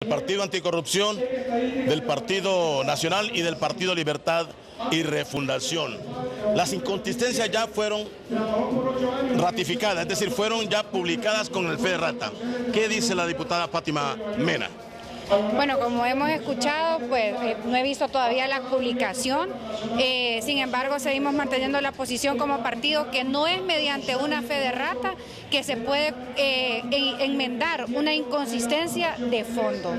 Del Partido Anticorrupción, del Partido Nacional y del Partido Libertad y Refundación. Las inconsistencias ya fueron ratificadas, es decir, fueron ya publicadas con el FEDERATA. ¿Qué dice la diputada Fátima Mena? Bueno, como hemos escuchado, pues no he visto todavía la publicación, sin embargo seguimos manteniendo la posición como partido que no es mediante una FEDERATA que se puede enmendar una inconsistencia de fondo.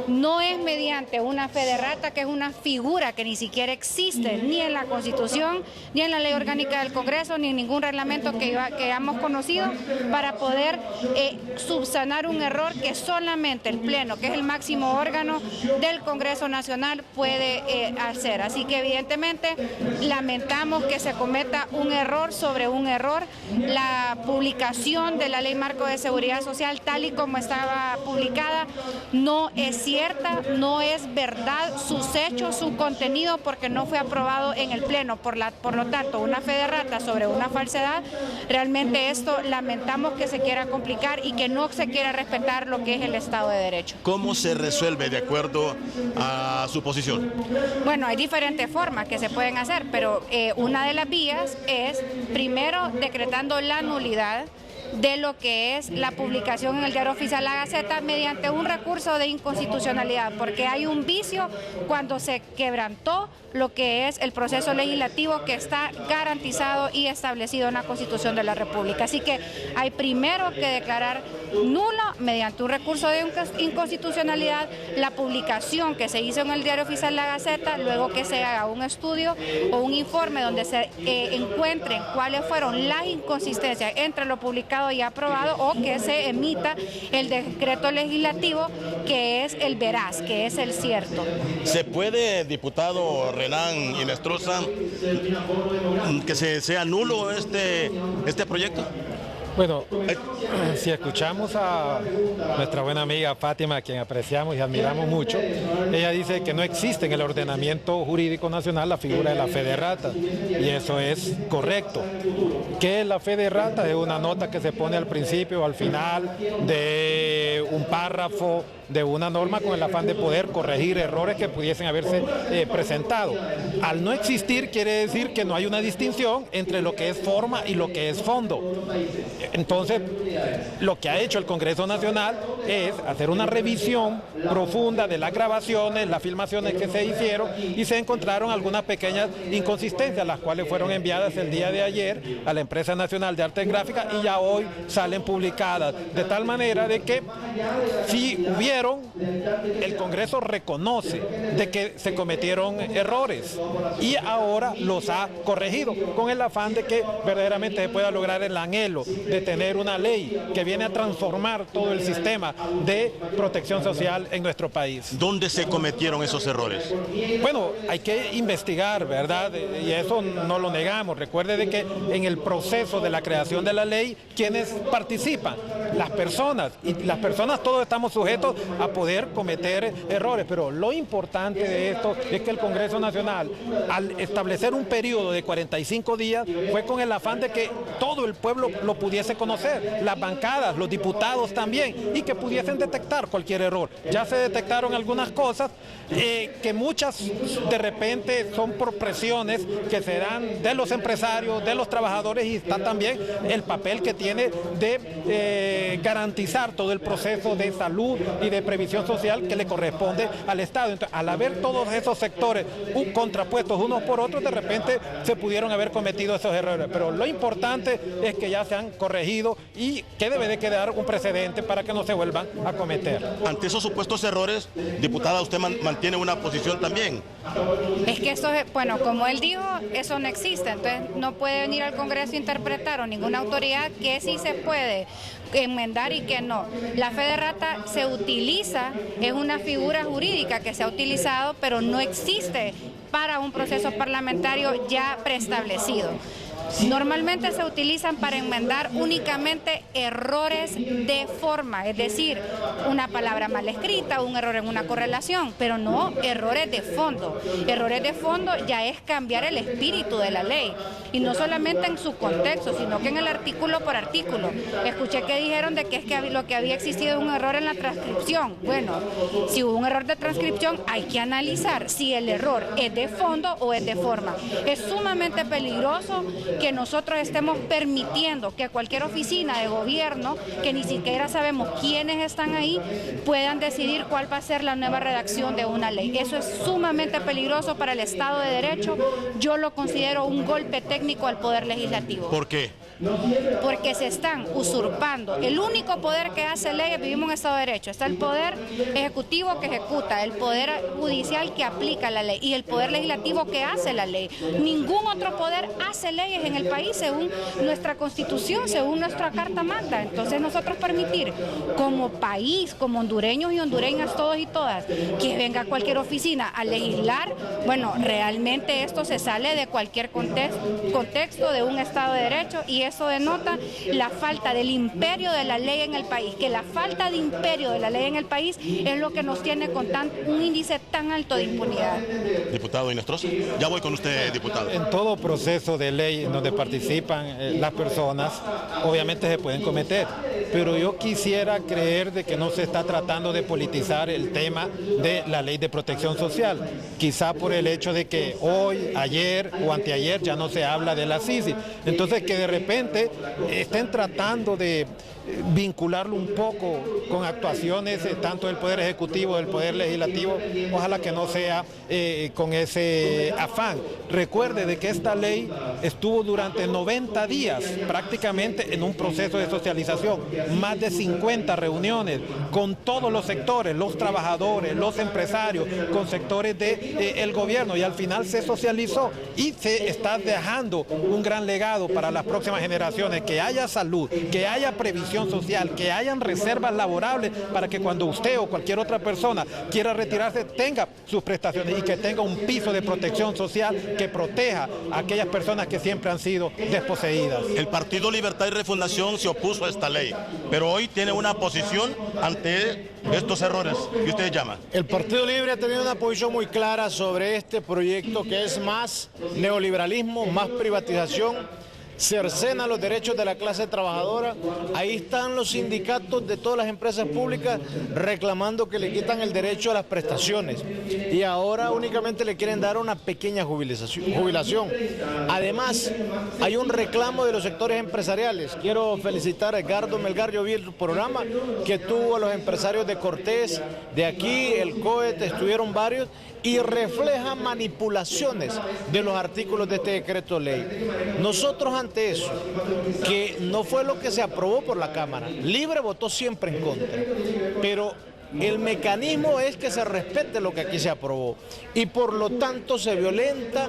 No es mediante una FEDERATA, que es una figura que ni siquiera existe ni en la Constitución, ni en la Ley Orgánica del Congreso, ni en ningún reglamento que hayamos conocido, para poder subsanar un error que solamente el Pleno, que es el máximo órgano del Congreso Nacional, puede hacer. Así que evidentemente lamentamos que se cometa un error sobre un error. La publicación de la Ley Marco de Seguridad Social, tal y como estaba publicada, no es cierta, no es verdad sus hechos, su contenido, porque no fue aprobado en el Pleno. Por lo tanto, una FEDERATA sobre una falsedad, realmente esto lamentamos que se quiera complicar y que no se quiera respetar lo que es el Estado de Derecho. ¿Cómo se resuelve de acuerdo a su posición? Bueno, hay diferentes formas que se pueden hacer, pero una de las vías es, primero, decretando la nulidad de lo que es la publicación en el Diario Oficial La Gaceta mediante un recurso de inconstitucionalidad, porque hay un vicio cuando se quebrantó lo que es el proceso legislativo que está garantizado y establecido en la Constitución de la República. Así que hay primero que declarar nulo mediante un recurso de inconstitucionalidad la publicación que se hizo en el Diario Oficial La Gaceta, luego que se haga un estudio o un informe donde se encuentren cuáles fueron las inconsistencias entre lo publicado y aprobado, o que se emita el decreto legislativo que es el veraz, que es el cierto. ¿Se puede, diputado Renan Inestrosa, que sea nulo este proyecto? Bueno, si escuchamos a nuestra buena amiga Fátima, a quien apreciamos y admiramos mucho, ella dice que no existe en el ordenamiento jurídico nacional la figura de la FEDERATA, y eso es correcto. ¿Qué es la FEDERATA? Es una nota que se pone al principio o al final de un párrafo de una norma con el afán de poder corregir errores que pudiesen haberse presentado. Al no existir, quiere decir que no hay una distinción entre lo que es forma y lo que es fondo. Entonces, lo que ha hecho el Congreso Nacional es hacer una revisión profunda de las grabaciones, las filmaciones que se hicieron, y se encontraron algunas pequeñas inconsistencias, las cuales fueron enviadas el día de ayer a la Empresa Nacional de Arte Gráfica y ya hoy salen publicadas, de tal manera de que si el Congreso reconoce de que se cometieron errores y ahora los ha corregido, con el afán de que verdaderamente se pueda lograr el anhelo de tener una ley que viene a transformar todo el sistema de protección social en nuestro país. ¿Dónde se cometieron esos errores? Bueno, hay que investigar, ¿verdad? Y eso no lo negamos. Recuerde de que en el proceso de la creación de la ley, ¿quiénes participan? Las personas. Y las personas todos estamos sujetos a poder cometer errores, pero lo importante de esto es que el Congreso Nacional, al establecer un periodo de 45 días, fue con el afán de que todo el pueblo lo pudiese conocer, las bancadas, los diputados también, y que pudiesen detectar cualquier error. Ya se detectaron algunas cosas, que muchas de repente son por presiones que se dan de los empresarios, de los trabajadores, y está también el papel que tiene de garantizar todo el proceso de salud y de previsión social que le corresponde al Estado. Entonces, al haber todos esos sectores contrapuestos unos por otros, de repente se pudieron haber cometido esos errores, pero lo importante es que ya se han corregido y que debe de quedar un precedente para que no se vuelvan a cometer. Ante esos supuestos errores, diputada, usted mantiene una posición también. Es que eso, bueno, como él dijo, eso no existe, entonces no puede venir al Congreso a interpretar, o ninguna autoridad, que sí se puede enmendar y que no. La FEDERATA se utiliza, es una figura jurídica que se ha utilizado, pero no existe para un proceso parlamentario ya preestablecido. Normalmente se utilizan para enmendar únicamente errores de forma, es decir, una palabra mal escrita, un error en una correlación, pero no errores de fondo. Errores de fondo ya es cambiar el espíritu de la ley, y no solamente en su contexto, sino que en el artículo por artículo. Escuché que dijeron de que es que lo que había existido es un error en la transcripción. Bueno, si hubo un error de transcripción, hay que analizar si el error es de fondo o es de forma. Es sumamente peligroso que nosotros estemos permitiendo que cualquier oficina de gobierno, que ni siquiera sabemos quiénes están ahí, puedan decidir cuál va a ser la nueva redacción de una ley. Eso es sumamente peligroso para el Estado de Derecho. Yo lo considero un golpe técnico al Poder Legislativo. ¿Por qué? Porque se están usurpando. El único poder que hace leyes, vivimos en un Estado de Derecho, está el Poder Ejecutivo que ejecuta, el Poder Judicial que aplica la ley y el Poder Legislativo que hace la ley. Ningún otro poder hace leyes en el país según nuestra Constitución, según nuestra Carta Magna. Entonces nosotros permitir como país, como hondureños y hondureñas todos y todas, que venga cualquier oficina a legislar, bueno, realmente esto se sale de cualquier contexto de un Estado de Derecho, y eso denota la falta del imperio de la ley en el país, que la falta de imperio de la ley en el país es lo que nos tiene con un índice tan alto de impunidad. Diputado Inestrosa, ya voy con usted, diputado. En todo proceso de ley en donde participan las personas, obviamente se pueden cometer, pero yo quisiera creer de que no se está tratando de politizar el tema de la ley de protección social, quizá por el hecho de que hoy, ayer o anteayer ya no se habla de la CICI, entonces que de repente estén tratando de vincularlo un poco con actuaciones tanto del Poder Ejecutivo, del Poder Legislativo, ojalá que no sea con ese afán. Recuerde de que esta ley estuvo durante 90 días prácticamente en un proceso de socialización, más de 50 reuniones con todos los sectores, los trabajadores, los empresarios, con sectores del gobierno, y al final se socializó y se está dejando un gran legado para las próximas generaciones, que haya salud, que haya previsión social, que hayan reservas laborables para que cuando usted o cualquier otra persona quiera retirarse tenga sus prestaciones y que tenga un piso de protección social que proteja a aquellas personas que siempre han sido desposeídas. El Partido Libertad y Refundación se opuso a esta ley, pero hoy tiene una posición ante estos errores que usted llama. El Partido Libre ha tenido una posición muy clara sobre este proyecto, que es más neoliberalismo, más privatización, cercena los derechos de la clase trabajadora. Ahí están los sindicatos de todas las empresas públicas reclamando que le quitan el derecho a las prestaciones, y ahora únicamente le quieren dar una pequeña jubilación. Además, hay un reclamo de los sectores empresariales. Quiero felicitar a Edgardo Melgar, yo vi el programa que tuvo a los empresarios de Cortés, de aquí, el COET, estuvieron varios, y refleja manipulaciones de los artículos de este decreto ley. Nosotros ante eso, que no fue lo que se aprobó por la Cámara, Libre votó siempre en contra, pero el mecanismo es que se respete lo que aquí se aprobó, y por lo tanto se violenta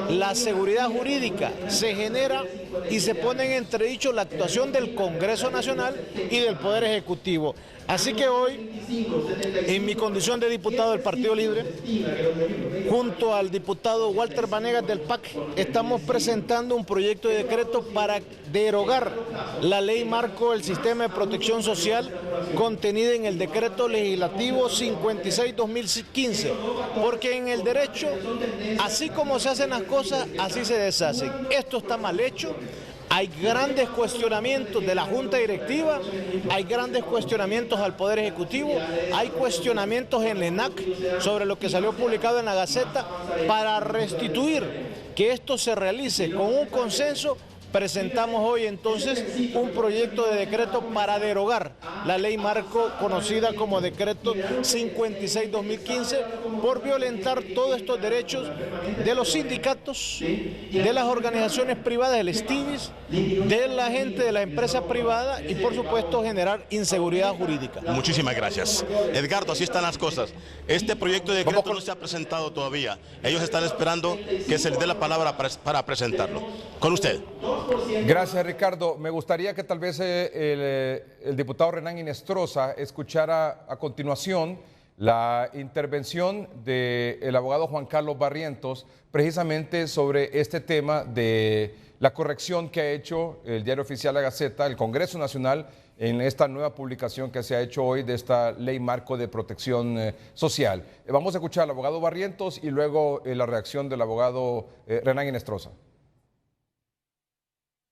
la seguridad jurídica, se genera y se pone en entredicho la actuación del Congreso Nacional y del Poder Ejecutivo. Así que hoy, en mi condición de diputado del Partido Libre, junto al diputado Walter Vanegas del PAC, estamos presentando un proyecto de decreto para derogar la ley marco del sistema de protección social contenida en el decreto legislativo 56-2015, porque en el derecho, así como se hacen las cosas, así se deshacen. Esto está mal hecho. Hay grandes cuestionamientos de la Junta Directiva, hay grandes cuestionamientos al Poder Ejecutivo, hay cuestionamientos en la ENAC sobre lo que salió publicado en la Gaceta. Para restituir que esto se realice con un consenso, presentamos hoy entonces un proyecto de decreto para derogar la ley marco conocida como decreto 56-2015 por violentar todos estos derechos de los sindicatos, de las organizaciones privadas, del STIVIS, de la gente de la empresa privada y por supuesto generar inseguridad jurídica. Muchísimas gracias. Edgardo, así están las cosas. Este proyecto de decreto no se ha presentado todavía. Ellos están esperando que se les dé la palabra para presentarlo. Con usted. Gracias, Ricardo. Me gustaría que tal vez el diputado Renan Inestrosa escuchara a continuación la intervención del abogado Juan Carlos Barrientos precisamente sobre este tema de la corrección que ha hecho el Diario Oficial La Gaceta, el Congreso Nacional, en esta nueva publicación que se ha hecho hoy de esta Ley Marco de Protección Social. Vamos a escuchar al abogado Barrientos y luego la reacción del abogado Renán Inestrosa.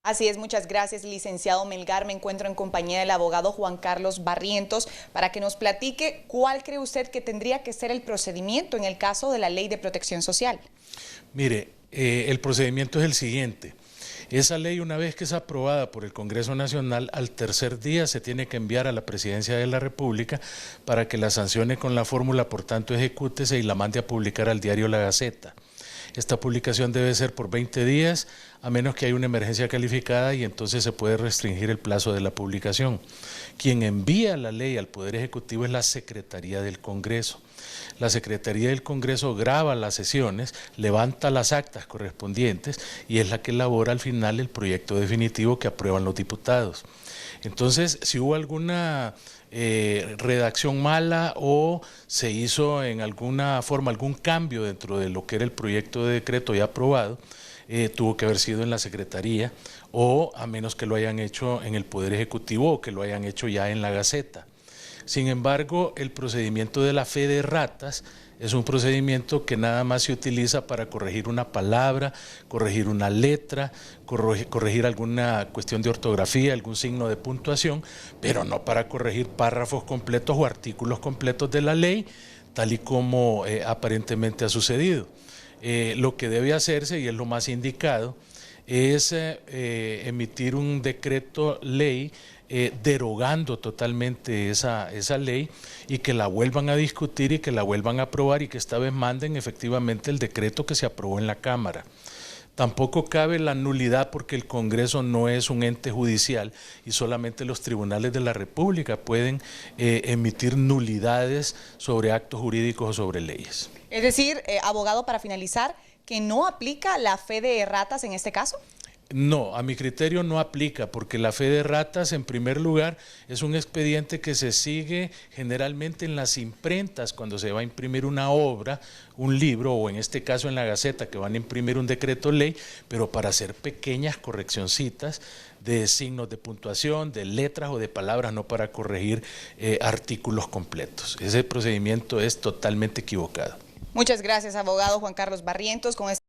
Así es, muchas gracias, licenciado Melgar. Me encuentro en compañía del abogado Juan Carlos Barrientos para que nos platique cuál cree usted que tendría que ser el procedimiento en el caso de la Ley de Protección Social. Mire, el procedimiento es el siguiente. Esa ley, una vez que es aprobada por el Congreso Nacional, al tercer día se tiene que enviar a la Presidencia de la República para que la sancione con la fórmula, por tanto ejecútese, y la mande a publicar al diario La Gaceta. Esta publicación debe ser por 20 días, a menos que haya una emergencia calificada, y entonces se puede restringir el plazo de la publicación. Quien envía la ley al Poder Ejecutivo es la Secretaría del Congreso. La Secretaría del Congreso graba las sesiones, levanta las actas correspondientes y es la que elabora al final el proyecto definitivo que aprueban los diputados. Entonces, si hubo alguna redacción mala o se hizo en alguna forma algún cambio dentro de lo que era el proyecto de decreto ya aprobado, tuvo que haber sido en la Secretaría, o a menos que lo hayan hecho en el Poder Ejecutivo o que lo hayan hecho ya en la Gaceta. Sin embargo, el procedimiento de la fe de ratas es un procedimiento que nada más se utiliza para corregir una palabra, corregir una letra, corregir alguna cuestión de ortografía, algún signo de puntuación, pero no para corregir párrafos completos o artículos completos de la ley, tal y como aparentemente ha sucedido. Lo que debe hacerse, y es lo más indicado, es emitir un decreto ley derogando totalmente esa ley, y que la vuelvan a discutir y que la vuelvan a aprobar, y que esta vez manden efectivamente el decreto que se aprobó en la Cámara. Tampoco cabe la nulidad, porque el Congreso no es un ente judicial y solamente los tribunales de la República pueden emitir nulidades sobre actos jurídicos o sobre leyes. Es decir, abogado, para finalizar, ¿que no aplica la fe de ratas en este caso? No, a mi criterio no aplica, porque la fe de ratas, en primer lugar, es un expediente que se sigue generalmente en las imprentas cuando se va a imprimir una obra, un libro, o en este caso en la Gaceta, que van a imprimir un decreto ley, pero para hacer pequeñas correccioncitas de signos de puntuación, de letras o de palabras, no para corregir artículos completos. Ese procedimiento es totalmente equivocado. Muchas gracias, abogado Juan Carlos Barrientos. Con